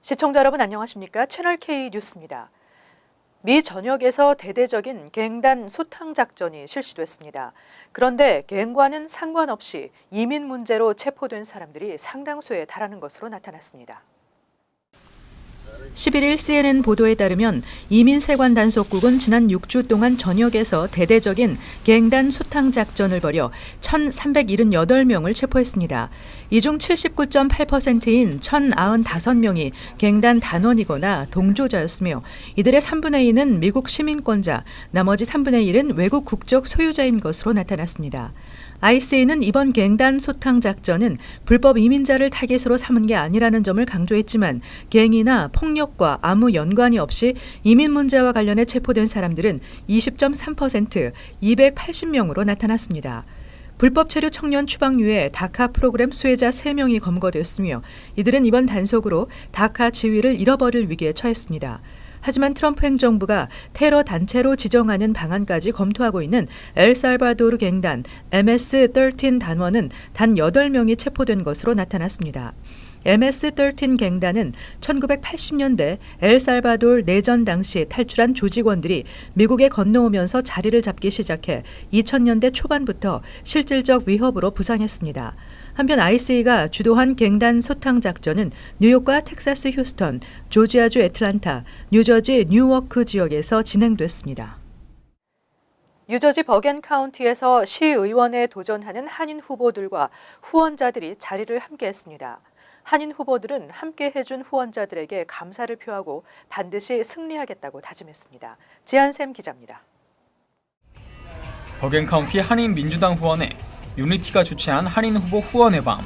시청자 여러분 안녕하십니까? 채널K 뉴스입니다. 미 전역에서 대대적인 갱단 소탕 작전이 실시됐습니다. 그런데 갱과는 상관없이 이민 문제로 체포된 사람들이 상당수에 달하는 것으로 나타났습니다. 11일 CNN 보도에 따르면 이민세관 단속국은 지난 6주 동안 전역에서 대대적인 갱단 소탕 작전을 벌여 1,378명을 체포했습니다. 이 중 79.8%인 1,095명이 갱단 단원이거나 동조자였으며 이들의 3분의 2는 미국 시민권자, 나머지 3분의 1은 외국 국적 소유자인 것으로 나타났습니다. ICA는 이번 갱단 소탕 작전은 불법 이민자를 타깃으로 삼은 게 아니라는 점을 강조했지만 갱이나 폭력과 아무 연관이 없이 이민 문제와 관련해 체포된 사람들은 20.3%, 280명으로 나타났습니다. 불법 체류 청년 추방유예 다카 프로그램 수혜자 3명이 검거됐으며 이들은 이번 단속으로 다카 지위를 잃어버릴 위기에 처했습니다. 하지만 트럼프 행정부가 테러 단체로 지정하는 방안까지 검토하고 있는 엘살바도르 갱단 MS-13 단원은 단 8명이 체포된 것으로 나타났습니다. MS-13 갱단은 1980년대 엘살바도르 내전 당시 탈출한 조직원들이 미국에 건너오면서 자리를 잡기 시작해 2000년대 초반부터 실질적 위협으로 부상했습니다. 한편 ICA가 주도한 갱단 소탕 작전은 뉴욕과 텍사스 휴스턴, 조지아주 애틀란타, 뉴저지 뉴워크 지역에서 진행됐습니다. 뉴저지 버겐 카운티에서 시의원에 도전하는 한인 후보들과 후원자들이 자리를 함께했습니다. 한인 후보들은 함께 해준 후원자들에게 감사를 표하고 반드시 승리하겠다고 다짐했습니다. 지한샘 기자입니다. 버겐 카운티 한인 민주당 후원회 유니티가 주최한 한인 후보 후원회 밤.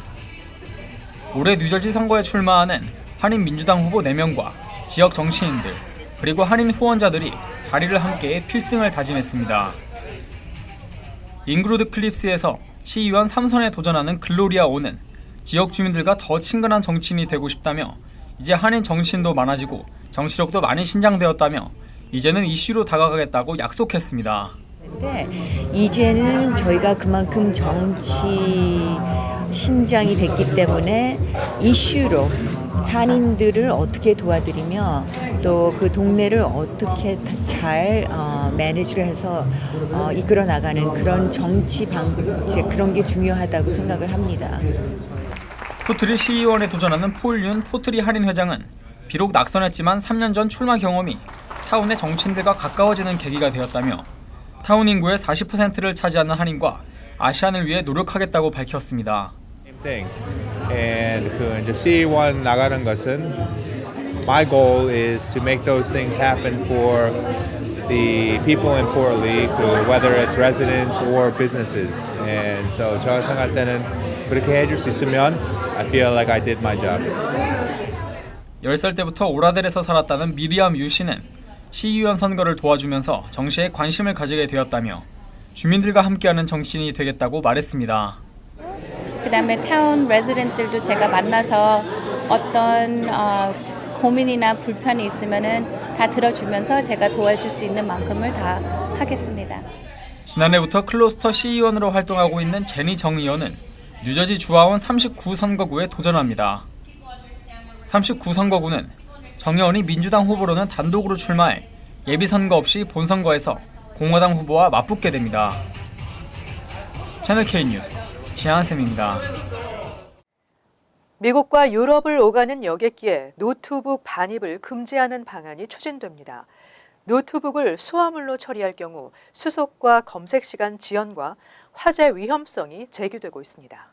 올해 뉴저지 선거에 출마하는 한인 민주당 후보 4명과 지역 정치인들 그리고 한인 후원자들이 자리를 함께해 필승을 다짐했습니다. 잉그루드 클립스에서 시의원 3선에 도전하는 글로리아 오는 지역 주민들과 더 친근한 정치인이 되고 싶다며 이제 한인 정치인도 많아지고 정치력도 많이 신장되었다며 이제는 이슈로 다가가겠다고 약속했습니다. 이제는 저희가 그만큼 정치 신장이 됐기 때문에 이슈로 한인들을 어떻게 도와드리며 또 그 동네를 어떻게 잘 매니지를 해서 이끌어 나가는 그런 정치 방식 그런 게 중요하다고 생각을 합니다. 포트리 시의원에 도전하는 폴윤 포트리 한인 회장은 비록 낙선했지만 3년 전 출마 경험이 타운의 정치인들과 가까워지는 계기가 되었다며 타운 인구의 40%를 차지하는 한인과 아시안을 위해 노력하겠다고 밝혔습니다. And 그 이제 C1 나가는 것은 my goal is to make those things happen for the people in Fort Lee, whether it's residents or businesses. And so 저 생각할 때는 그렇게 해줄 수 있으면 I feel like I did my job. 10살 때부터 오라델에서 살았다는 미리암 유 씨는 시의원 선거를 도와주면서 정치에 관심을 가지게 되었다며 주민들과 함께하는 정치인이 되겠다고 말했습니다. 그다음에 타운 레지던트들도 제가 만나서 어떤 고민이나 불편이 있으면은 다 들어주면서 제가 도와줄 수 있는 만큼을 다 하겠습니다. 지난해부터 클로스터 시의원으로 활동하고 있는 제니 정 의원은 뉴저지 주하원 39선거구에 도전합니다. 39선거구는 정 의원이 민주당 후보로는 단독으로 출마해 예비선거 없이 본선거에서 공화당 후보와 맞붙게 됩니다. 채널K 뉴스 지한샘입니다. 미국과 유럽을 오가는 여객기에 노트북 반입을 금지하는 방안이 추진됩니다. 노트북을 수화물로 처리할 경우 수속과 검색 시간 지연과 화재 위험성이 제기되고 있습니다.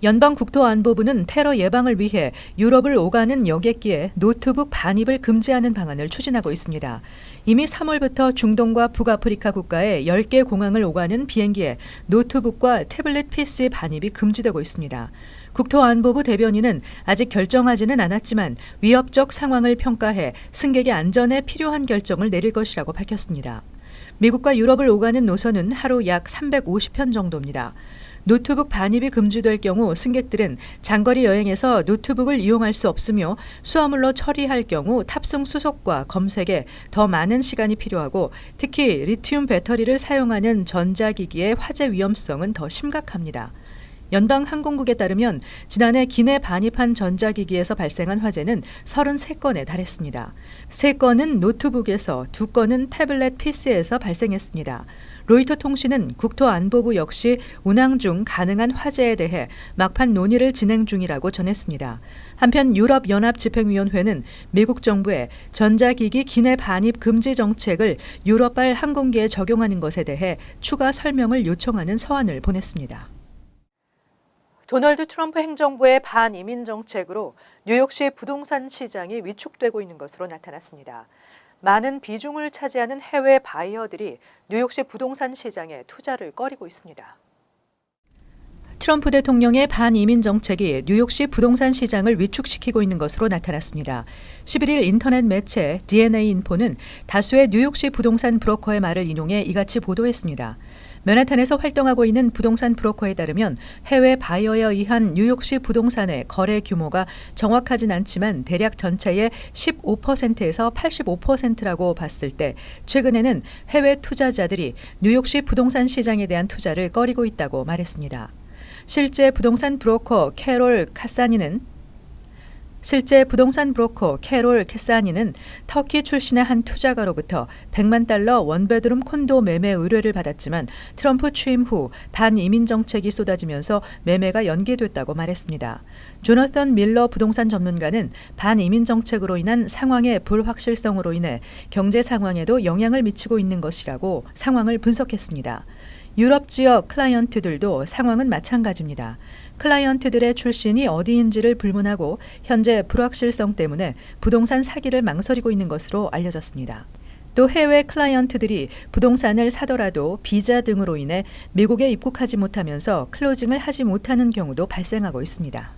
연방국토안보부는 테러 예방을 위해 유럽을 오가는 여객기에 노트북 반입을 금지하는 방안을 추진하고 있습니다. 이미 3월부터 중동과 북아프리카 국가의 10개 공항을 오가는 비행기에 노트북과 태블릿 PC 반입이 금지되고 있습니다. 국토안보부 대변인은 아직 결정하지는 않았지만 위협적 상황을 평가해 승객의 안전에 필요한 결정을 내릴 것이라고 밝혔습니다. 미국과 유럽을 오가는 노선은 하루 약 350편 정도입니다. 노트북 반입이 금지될 경우 승객들은 장거리 여행에서 노트북을 이용할 수 없으며 수화물로 처리할 경우 탑승 수속과 검색에 더 많은 시간이 필요하고 특히 리튬 배터리를 사용하는 전자기기의 화재 위험성은 더 심각합니다. 연방항공국에 따르면 지난해 기내 반입한 전자기기에서 발생한 화재는 33건에 달했습니다. 3건은 노트북에서 2건은 태블릿 PC에서 발생했습니다. 로이터 통신은 국토안보부 역시 운항 중 가능한 화재에 대해 막판 논의를 진행 중이라고 전했습니다. 한편 유럽연합집행위원회는 미국 정부의 전자기기 기내 반입 금지 정책을 유럽발 항공기에 적용하는 것에 대해 추가 설명을 요청하는 서한을 보냈습니다. 도널드 트럼프 행정부의 반이민 정책으로 뉴욕시 부동산 시장이 위축되고 있는 것으로 나타났습니다. 많은 비중을 차지하는 해외 바이어들이 뉴욕시 부동산 시장에 투자를 꺼리고 있습니다. 트럼프 대통령의 반이민 정책이 뉴욕시 부동산 시장을 위축시키고 있는 것으로 나타났습니다. 11일 인터넷 매체 DNA인포는 다수의 뉴욕시 부동산 브로커의 말을 인용해 이같이 보도했습니다. 맨해튼에서 활동하고 있는 부동산 브로커에 따르면 해외 바이어에 의한 뉴욕시 부동산의 거래 규모가 정확하진 않지만 대략 전체의 15%에서 85%라고 봤을 때 최근에는 해외 투자자들이 뉴욕시 부동산 시장에 대한 투자를 꺼리고 있다고 말했습니다. 실제 부동산 브로커 캐롤 캐사니는 터키 출신의 한 투자가로부터 $100만 원베드룸 콘도 매매 의뢰를 받았지만 트럼프 취임 후 반이민 정책이 쏟아지면서 매매가 연기됐다고 말했습니다. 조너선 밀러 부동산 전문가는 반이민 정책으로 인한 상황의 불확실성으로 인해 경제 상황에도 영향을 미치고 있는 것이라고 상황을 분석했습니다. 유럽 지역 클라이언트들도 상황은 마찬가지입니다. 클라이언트들의 출신이 어디인지를 불문하고 현재 불확실성 때문에 부동산 사기를 망설이고 있는 것으로 알려졌습니다. 또 해외 클라이언트들이 부동산을 사더라도 비자 등으로 인해 미국에 입국하지 못하면서 클로징을 하지 못하는 경우도 발생하고 있습니다.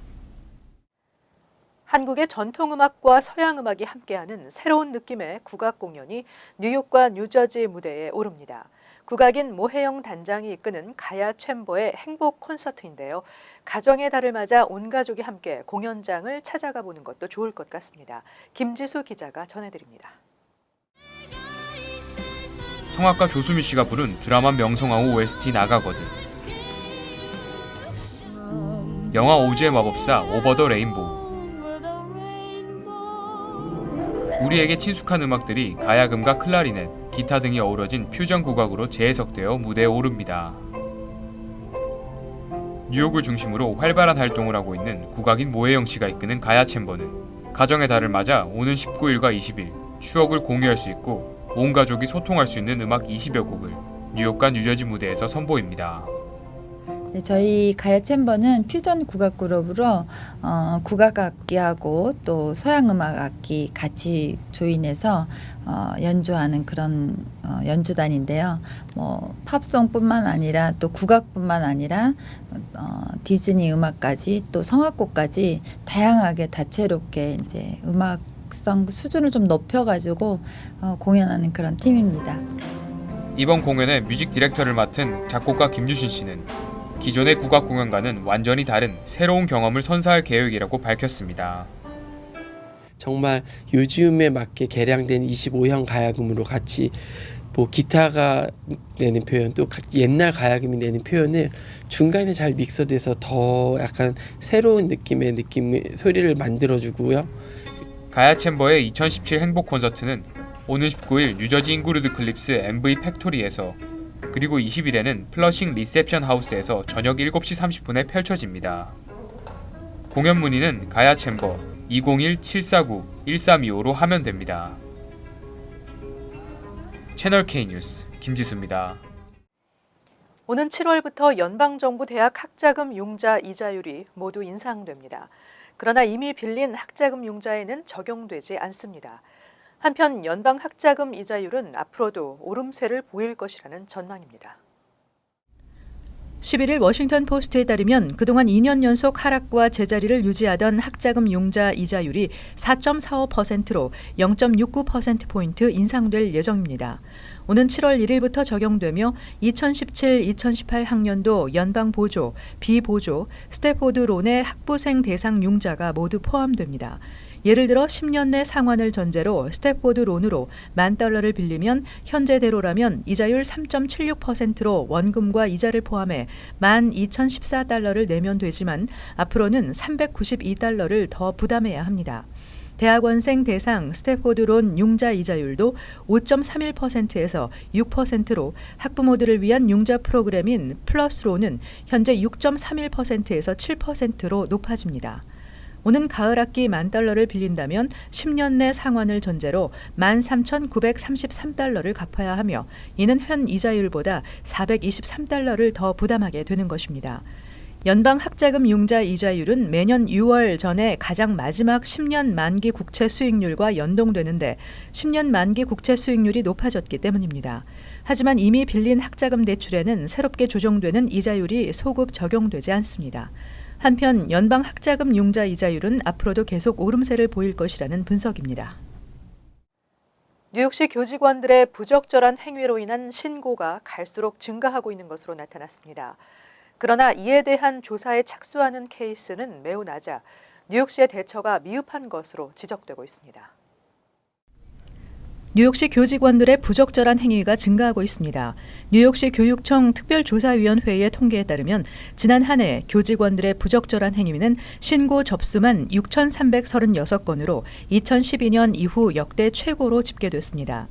한국의 전통음악과 서양음악이 함께하는 새로운 느낌의 국악 공연이 뉴욕과 뉴저지 무대에 오릅니다. 국악인 모혜영 단장이 이끄는 가야 챔버의 행복 콘서트인데요. 가정의 달을 맞아 온 가족이 함께 공연장을 찾아가 보는 것도 좋을 것 같습니다. 김지수 기자가 전해드립니다. 성악가 조수미 씨가 부른 드라마 명성황후 OST 나가거든. 영화 오즈의 마법사 오버 더 레인보우. 우리에게 친숙한 음악들이 가야금과 클라리넷, 기타 등이 어우러진 퓨전 국악으로 재해석되어 무대에 오릅니다. 뉴욕을 중심으로 활발한 활동을 하고 있는 국악인 모혜영 씨가 이끄는 가야 챔버는 가정의 달을 맞아 오는 19일과 20일 추억을 공유할 수 있고 온 가족이 소통할 수 있는 음악 20여 곡을 뉴욕과 뉴저지 무대에서 선보입니다. 네, 저희 가야 챔버는 퓨전 국악 그룹으로 국악 악기하고 또 서양 음악 악기 같이 조인해서 연주하는 그런 연주단인데요. 뭐 팝송뿐만 아니라 또 국악뿐만 아니라 디즈니 음악까지 또 성악곡까지 다양하게 다채롭게 이제 음악성 수준을 좀 높여가지고 공연하는 그런 팀입니다. 이번 공연의 뮤직 디렉터를 맡은 작곡가 김유신 씨는 기존의 국악 공연과는 완전히 다른 새로운 경험을 선사할 계획이라고 밝혔습니다. 정말 요즘에 맞게 개량된 25형 가야금으로 같이 뭐 기타가 내는 표현 또 옛날 가야금이 내는 표현을 중간에 잘 믹서돼서 더 약간 새로운 느낌의 소리를 만들어주고요. 가야 챔버의 2017 행복 콘서트는 오는 19일 뉴저지 잉그루드 클립스 MV 팩토리에서 그리고 20일에는 플러싱 리셉션 하우스에서 저녁 7시 30분에 펼쳐집니다. 공연 문의는 가야 챔버 201-749-1325로 하면 됩니다. 채널 K 뉴스 김지수입니다. 오는 7월부터 연방정부 대학 학자금 융자 이자율이 모두 인상됩니다. 그러나 이미 빌린 학자금 융자에는 적용되지 않습니다. 한편 연방 학자금 이자율은 앞으로도 오름세를 보일 것이라는 전망입니다. 11일 워싱턴 포스트에 따르면 그동안 2년 연속 하락과 제자리를 유지하던 학자금 융자 이자율이 4.45%로 0.69%포인트 인상될 예정입니다. 오는 7월 1일부터 적용되며 2017-2018 학년도 연방 보조, 비보조, 스태포드 론의 학부생 대상 융자가 모두 포함됩니다. 예를 들어 10년 내 상환을 전제로 스텝보드 론으로 $10,000를 빌리면 현재대로라면 이자율 3.76%로 원금과 이자를 포함해 $12,014를 내면 되지만 앞으로는 $392를 더 부담해야 합니다. 대학원생 대상 스태포드론 융자 이자율도 5.31%에서 6%로 학부모들을 위한 융자 프로그램인 플러스론은 현재 6.31%에서 7%로 높아집니다. 오는 가을 학기 $10,000를 빌린다면 10년 내 상환을 전제로 $13,933를 갚아야 하며 이는 현 이자율보다 $423를 더 부담하게 되는 것입니다. 연방 학자금 융자 이자율은 매년 6월 전에 가장 마지막 10년 만기 국채 수익률과 연동되는데 10년 만기 국채 수익률이 높아졌기 때문입니다. 하지만 이미 빌린 학자금 대출에는 새롭게 조정되는 이자율이 소급 적용되지 않습니다. 한편 연방 학자금 융자 이자율은 앞으로도 계속 오름세를 보일 것이라는 분석입니다. 뉴욕시 교직원들의 부적절한 행위로 인한 신고가 갈수록 증가하고 있는 것으로 나타났습니다. 그러나 이에 대한 조사에 착수하는 케이스는 매우 낮아 뉴욕시의 대처가 미흡한 것으로 지적되고 있습니다. 뉴욕시 교직원들의 부적절한 행위가 증가하고 있습니다. 뉴욕시 교육청 특별조사위원회의 통계에 따르면 지난 한 해 교직원들의 부적절한 행위는 신고 접수만 6,336건으로 2012년 이후 역대 최고로 집계됐습니다.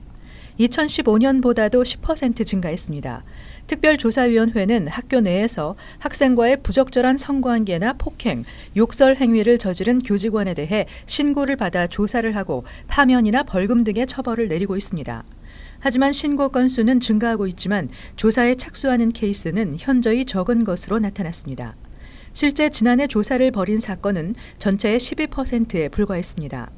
2015년보다도 10% 증가했습니다. 특별조사위원회는 학교 내에서 학생과의 부적절한 성관계나 폭행, 욕설 행위를 저지른 교직원에 대해 신고를 받아 조사를 하고 파면이나 벌금 등의 처벌을 내리고 있습니다. 하지만 신고 건수는 증가하고 있지만 조사에 착수하는 케이스는 현저히 적은 것으로 나타났습니다. 실제 지난해 조사를 벌인 사건은 전체의 12%에 불과했습니다.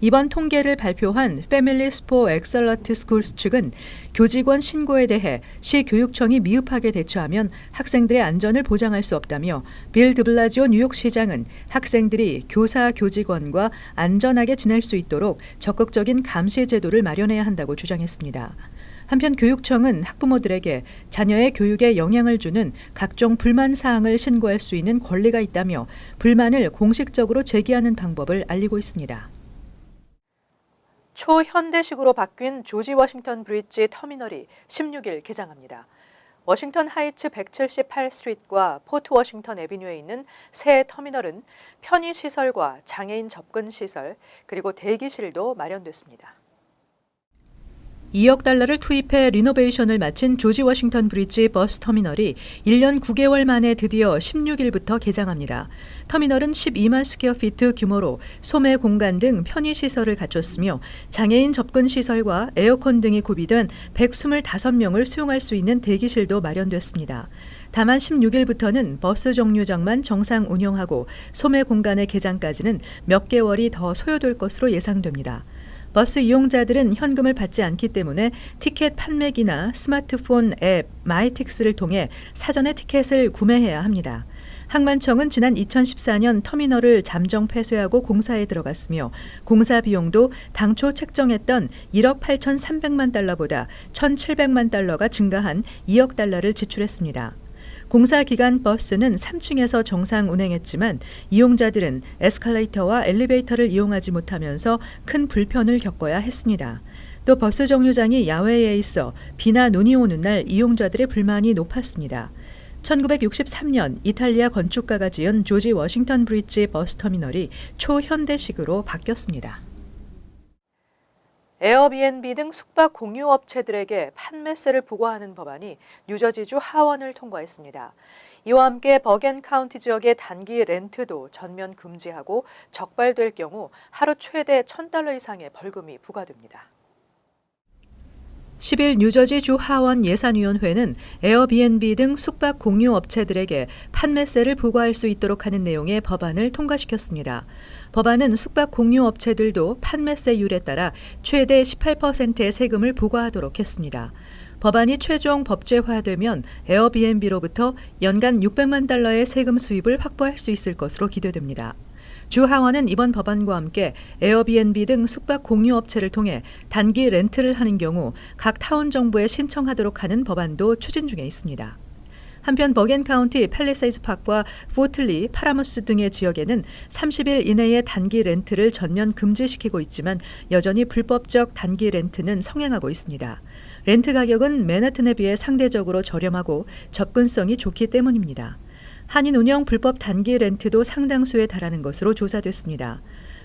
이번 통계를 발표한 Families for Excellent Schools 측은 교직원 신고에 대해 시 교육청이 미흡하게 대처하면 학생들의 안전을 보장할 수 없다며 빌 드블라지오 뉴욕시장은 학생들이 교사, 교직원과 안전하게 지낼 수 있도록 적극적인 감시 제도를 마련해야 한다고 주장했습니다. 한편 교육청은 학부모들에게 자녀의 교육에 영향을 주는 각종 불만 사항을 신고할 수 있는 권리가 있다며 불만을 공식적으로 제기하는 방법을 알리고 있습니다. 초현대식으로 바뀐 조지 워싱턴 브리지 터미널이 16일 개장합니다. 워싱턴 하이츠 178스트리트과 포트 워싱턴 애비뉴에 있는 새 터미널은 편의시설과 장애인 접근 시설, 그리고 대기실도 마련됐습니다. $2억 투입해 리노베이션을 마친 조지 워싱턴 브리지 버스 터미널이 1년 9개월 만에 드디어 16일부터 개장합니다. 터미널은 12만 스퀘어피트 규모로 소매 공간 등 편의시설을 갖췄으며 장애인 접근 시설과 에어컨 등이 구비된 125명을 수용할 수 있는 대기실도 마련됐습니다. 다만 16일부터는 버스 정류장만 정상 운영하고 소매 공간의 개장까지는 몇 개월이 더 소요될 것으로 예상됩니다. 버스 이용자들은 현금을 받지 않기 때문에 티켓 판매기나 스마트폰 앱 마이틱스를 통해 사전에 티켓을 구매해야 합니다. 항만청은 지난 2014년 터미널을 잠정 폐쇄하고 공사에 들어갔으며 공사 비용도 당초 책정했던 $1억 8,300만 달러보다 $1,700만 달러가 증가한 $2억 달러를 지출했습니다. 공사 기간 버스는 3층에서 정상 운행했지만 이용자들은 에스컬레이터와 엘리베이터를 이용하지 못하면서 큰 불편을 겪어야 했습니다. 또 버스 정류장이 야외에 있어 비나 눈이 오는 날 이용자들의 불만이 높았습니다. 1963년 이탈리아 건축가가 지은 조지 워싱턴 브리지 버스 터미널이 초현대식으로 바뀌었습니다. 에어비앤비 등 숙박 공유 업체들에게 판매세를 부과하는 법안이 뉴저지주 하원을 통과했습니다. 이와 함께 버겐 카운티 지역의 단기 렌트도 전면 금지하고 적발될 경우 하루 최대 $1,000 이상의 벌금이 부과됩니다. 10일 뉴저지주 하원 예산위원회는 에어비앤비 등 숙박 공유 업체들에게 판매세를 부과할 수 있도록 하는 내용의 법안을 통과시켰습니다. 법안은 숙박 공유 업체들도 판매세율에 따라 최대 18%의 세금을 부과하도록 했습니다. 법안이 최종 법제화되면 에어비앤비로부터 연간 $600만 달러의 세금 수입을 확보할 수 있을 것으로 기대됩니다. 주 하원은 이번 법안과 함께 에어비앤비 등 숙박 공유 업체를 통해 단기 렌트를 하는 경우 각 타운 정부에 신청하도록 하는 법안도 추진 중에 있습니다. 한편 버겐 카운티 팰리세이드 파크와 포틀리, 파라무스 등의 지역에는 30일 이내의 단기 렌트를 전면 금지시키고 있지만 여전히 불법적 단기 렌트는 성행하고 있습니다. 렌트 가격은 맨하튼에 비해 상대적으로 저렴하고 접근성이 좋기 때문입니다. 한인 운영 불법 단기 렌트도 상당수에 달하는 것으로 조사됐습니다.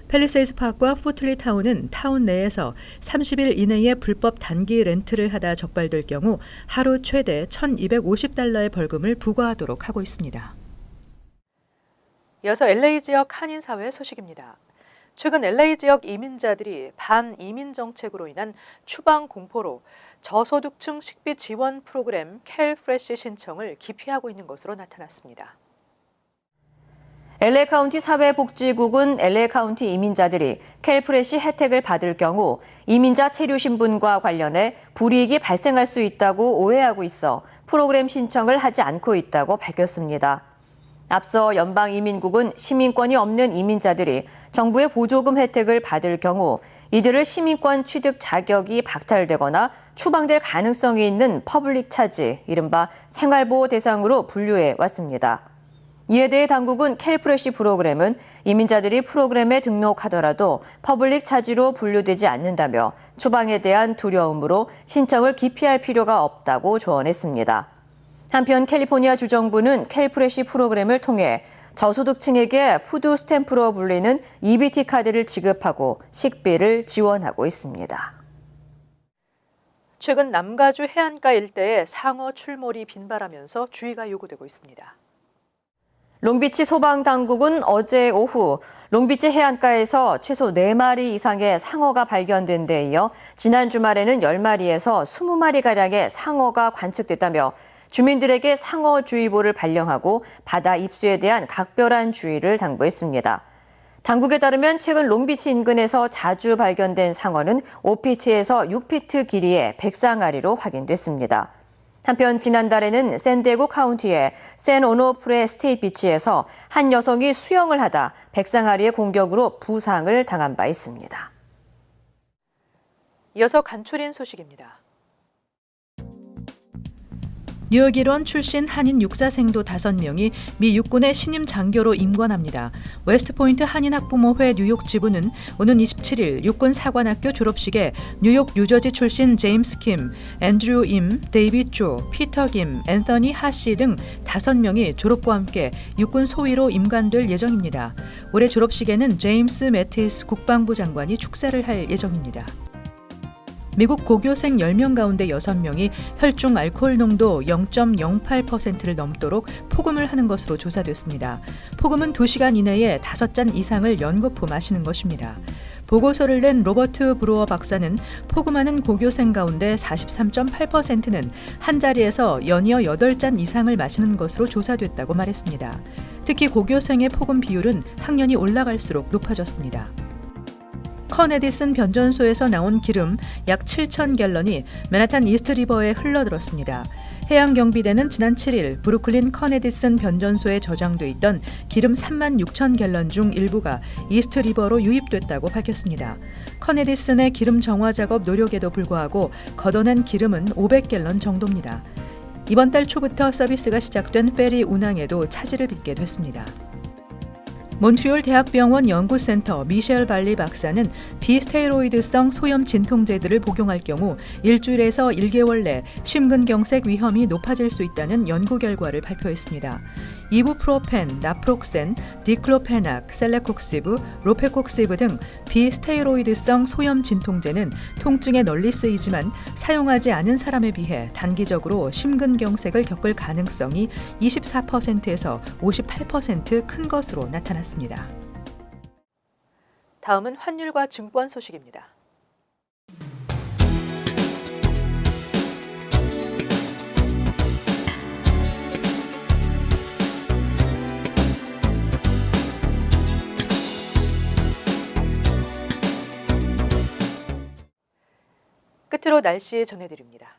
팰리세이드 파크와 포틀리 타운은 타운 내에서 30일 이내에 불법 단기 렌트를 하다 적발될 경우 하루 최대 $1,250의 벌금을 부과하도록 하고 있습니다. 이어서 LA 지역 한인 사회 소식입니다. 최근 LA 지역 이민자들이 반이민 정책으로 인한 추방 공포로 저소득층 식비 지원 프로그램 캘프레시 신청을 기피하고 있는 것으로 나타났습니다. LA 카운티 사회복지국은 LA 카운티 이민자들이 캘프레시 혜택을 받을 경우 이민자 체류 신분과 관련해 불이익이 발생할 수 있다고 오해하고 있어 프로그램 신청을 하지 않고 있다고 밝혔습니다. 앞서 연방이민국은 시민권이 없는 이민자들이 정부의 보조금 혜택을 받을 경우 이들을 시민권 취득 자격이 박탈되거나 추방될 가능성이 있는 퍼블릭 차지, 이른바 생활보호 대상으로 분류해 왔습니다. 이에 대해 당국은 캘프레시 프로그램은 이민자들이 프로그램에 등록하더라도 퍼블릭 차지로 분류되지 않는다며 추방에 대한 두려움으로 신청을 기피할 필요가 없다고 조언했습니다. 한편 캘리포니아 주정부는 캘프레시 프로그램을 통해 저소득층에게 푸드 스탬프로 불리는 EBT 카드를 지급하고 식비를 지원하고 있습니다. 최근 남가주 해안가 일대에 상어 출몰이 빈발하면서 주의가 요구되고 있습니다. 롱비치 소방당국은 어제 오후 롱비치 해안가에서 최소 4마리 이상의 상어가 발견된 데 이어 지난 주말에는 10마리에서 20마리가량의 상어가 관측됐다며 주민들에게 상어주의보를 발령하고 바다 입수에 대한 각별한 주의를 당부했습니다. 당국에 따르면 최근 롱비치 인근에서 자주 발견된 상어는 5피트에서 6피트 길이의 백상아리로 확인됐습니다. 한편 지난달에는 샌디에고 카운티의 샌 오노프레 스테이트 비치에서 한 여성이 수영을 하다 백상아리의 공격으로 부상을 당한 바 있습니다. 이어서 간추린 소식입니다. 뉴욕 일원 출신 한인 육사생도 5명이 미 육군의 신임 장교로 임관합니다. 웨스트포인트 한인학부모회 뉴욕 지부는 오는 27일 육군 사관학교 졸업식에 뉴욕 뉴저지 출신 제임스 킴, 앤드류 임, 데이빗 조, 피터 김, 앤서니 하씨 등 5명이 졸업과 함께 육군 소위로 임관될 예정입니다. 올해 졸업식에는 제임스 매티스 국방부 장관이 축사를 할 예정입니다. 미국 고교생 10명 가운데 6명이 혈중 알코올 농도 0.08%를 넘도록 포금을 하는 것으로 조사됐습니다. 포금은 2시간 이내에 5잔 이상을 연거푸 마시는 것입니다. 보고서를 낸 로버트 브루어 박사는 포금하는 고교생 가운데 43.8%는 한 자리에서 연이어 8잔 이상을 마시는 것으로 조사됐다고 말했습니다. 특히 고교생의 포금 비율은 학년이 올라갈수록 높아졌습니다. 커네디슨 변전소에서 나온 기름 약 7,000갤런이 맨하탄 이스트리버에 흘러들었습니다. 해양경비대는 지난 7일 브루클린 커네디슨 변전소에 저장돼 있던 기름 36,000갤런 중 일부가 이스트리버로 유입됐다고 밝혔습니다. 커네디슨의 기름 정화 작업 노력에도 불구하고 걷어낸 기름은 500갤런 정도입니다. 이번 달 초부터 서비스가 시작된 페리 운항에도 차질을 빚게 됐습니다. 몬트리올 대학병원 연구센터 미셸 발리 박사는 비스테로이드성 소염 진통제들을 복용할 경우 일주일에서 1개월 내 심근경색 위험이 높아질 수 있다는 연구 결과를 발표했습니다. 이부프로펜, 나프록센, 디클로페낙, 셀레콕시브, 로페콕시브 등 비스테로이드성 소염 진통제는 통증에 널리 쓰이지만 사용하지 않은 사람에 비해 단기적으로 심근경색을 겪을 가능성이 24%에서 58% 큰 것으로 나타났습니다. 다음은 환율과 증권 소식입니다. 끝으로 날씨 전해드립니다.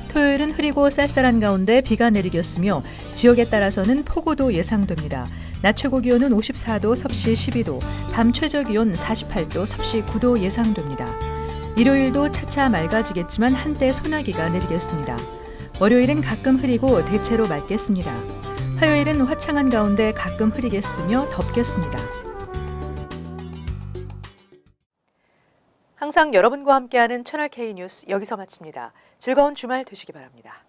토요일은 흐리고 쌀쌀한 가운데 비가 내리겠으며 지역에 따라서는 폭우도 예상됩니다. 낮 최고 기온은 54도, 섭씨 12도, 밤 최저 기온 48도, 섭씨 9도 예상됩니다. 일요일도 차차 맑아지겠지만 한때 소나기가 내리겠습니다. 월요일은 가끔 흐리고 대체로 맑겠습니다. 화요일은 화창한 가운데 가끔 흐리겠으며 덥겠습니다. 항상 여러분과 함께하는 채널 K 뉴스 여기서 마칩니다. 즐거운 주말 되시기 바랍니다.